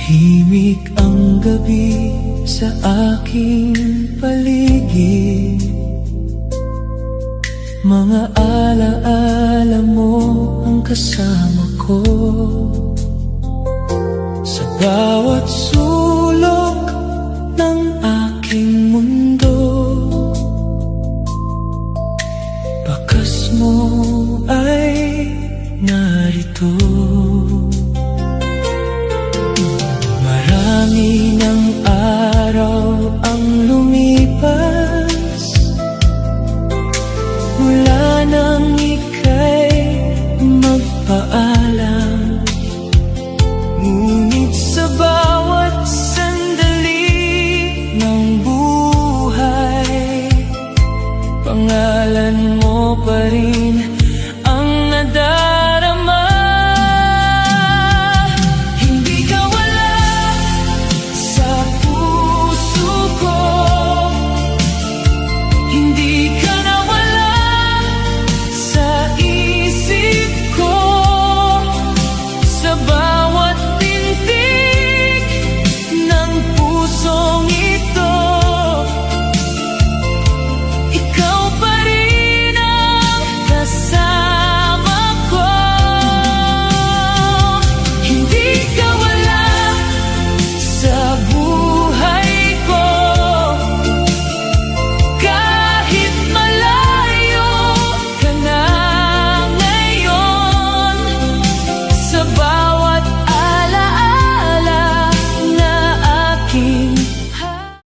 Tahimik ang gabi sa aking paligid. Mga alaala mo ang kasama ko. Sa bawat sulok ng aking mundo, bakas mo ay narito. Marami ng